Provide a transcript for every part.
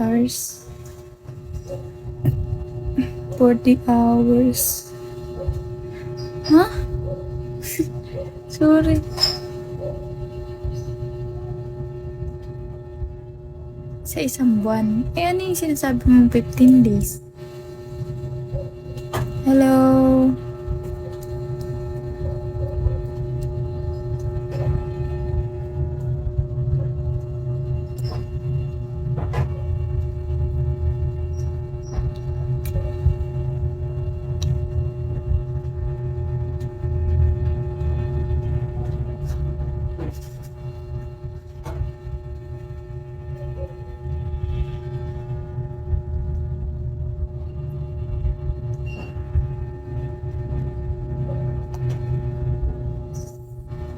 hours. 40 hours. Huh? Sorry. Sa isang buwan. Eh, ano yung sinasabi mong 15 days? Hello?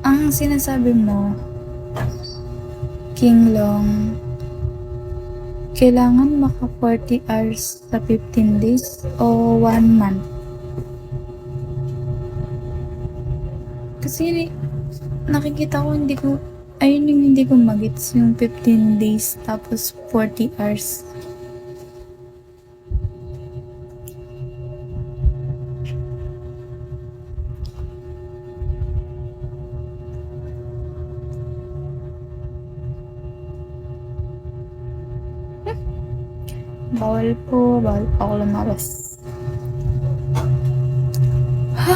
Ang sinasabi mo, King Long, kailangan maka 40 hours sa 15 days o 1 month? Kasi nakikita ko ayun yung hindi ko magets yung 15 days tapos 40 hours. Bawal ako lumabas. Ha?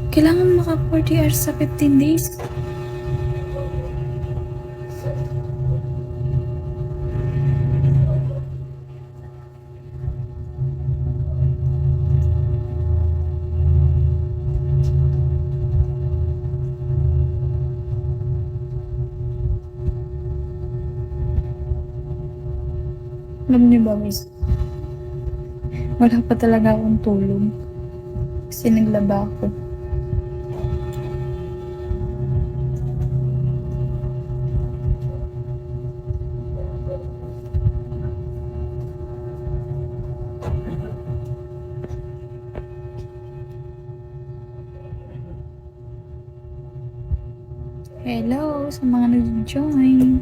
Kailangan maka 40 hours sa 15 days? Alam niyo ba, miss? Wala pa talaga akong tulog. Kasi naglaba ako. Hello sa mga nag-join.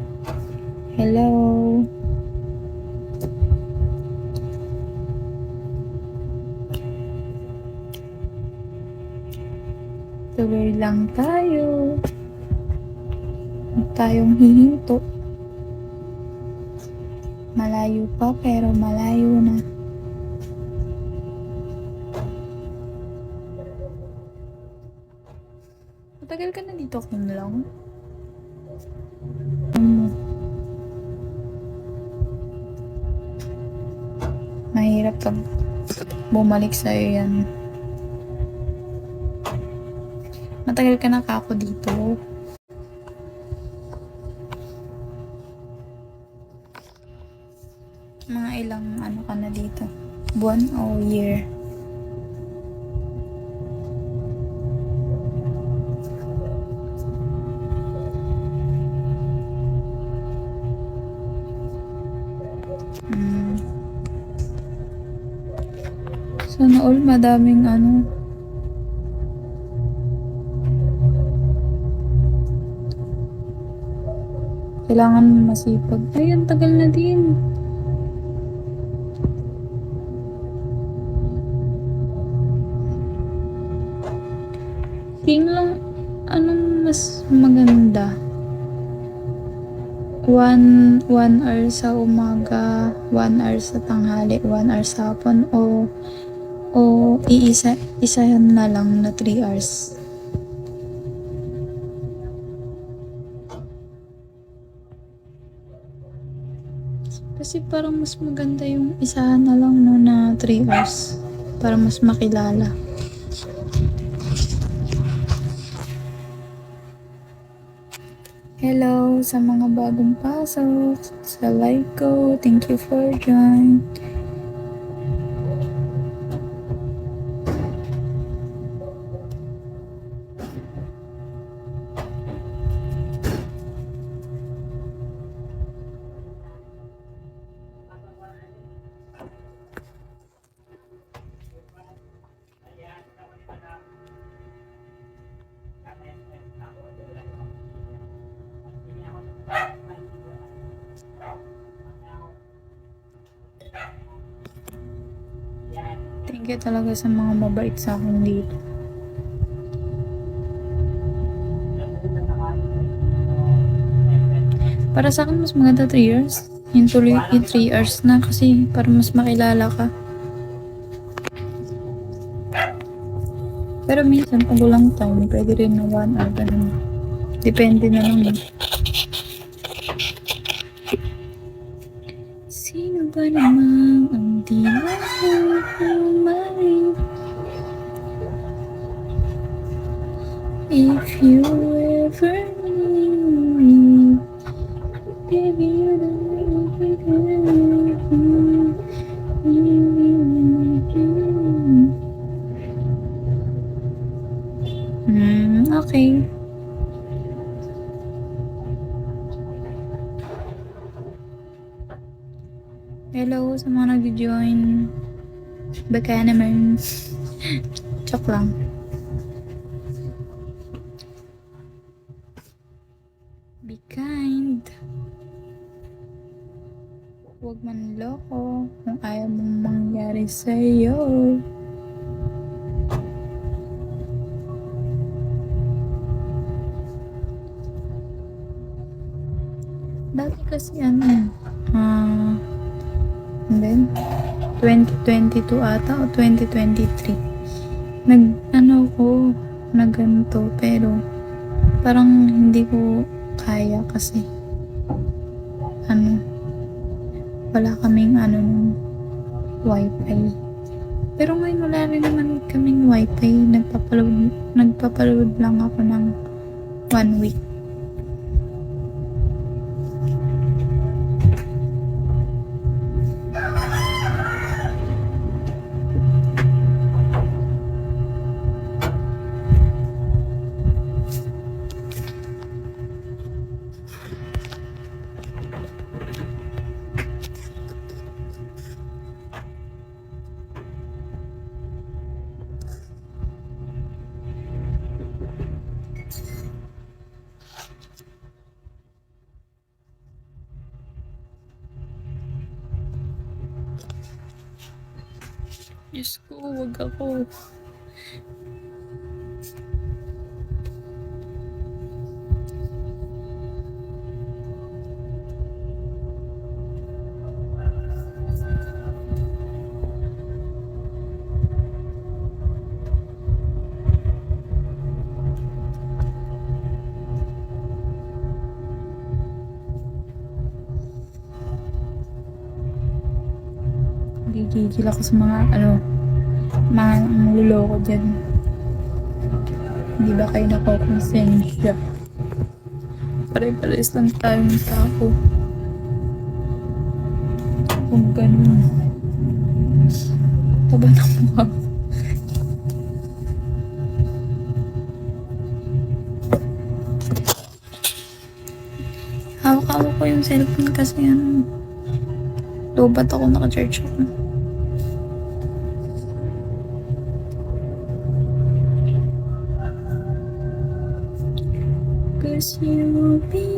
Hello. Tuloy lang tayo. Huwag tayong hihinto. Malayo pa pero malayo na. Matagal ka na dito, King Long? Mahirap pag bumalik sa'yo yan. Matagal ka na ako dito. Mga ilang ano ka na dito? Buwan o year? Sana all madaming ano. Kailangan masipag. Ay, ang tagal na din. King Long, anong mas maganda? 1 hour sa umaga, 1 hour sa tanghali, 1 hour sa hapon, o isahan na lang na 3 hours. Kasi parang mas maganda yung isahan na lang no na 3 hours para mas makilala. Hello sa mga bagong pasok sa live ko. Thank you for join. Thank you talaga sa mga mabait sa akin dito. Para sa akin, mas maganda 3 years. Yung tuloy yung 3 years na kasi para mas makilala ka. Pero minsan, pag walang time, pwede rin na 1 hour, ganun. Depende na lang eh. Sino ba namang ang di mahal? If you ever need me, baby, you don't okay. Hello sa mga nag-join. Baka naman. Chok lang. Be kind. Huwag manloko kung ayaw mong mangyari sa'yo. Dati kasi and then 2022 ata o 2023 nagganto pero parang hindi ko kaya kasi wala kaming nung wifi. Pero ngayon wala rin naman kaming wifi. Nagpapaload lang ako ng 1 week. Diyos ko, wag ako. Gigigil ako sa mga mga niloloko dyan. Hindi ba kayo nakokonsensya? Pare-pares lang tayong tao. Kung ganun. Taba ng mukha. Hawak-hawak ko yung cellphone kasi lobat ako, naka-charge ako. Cause you'll be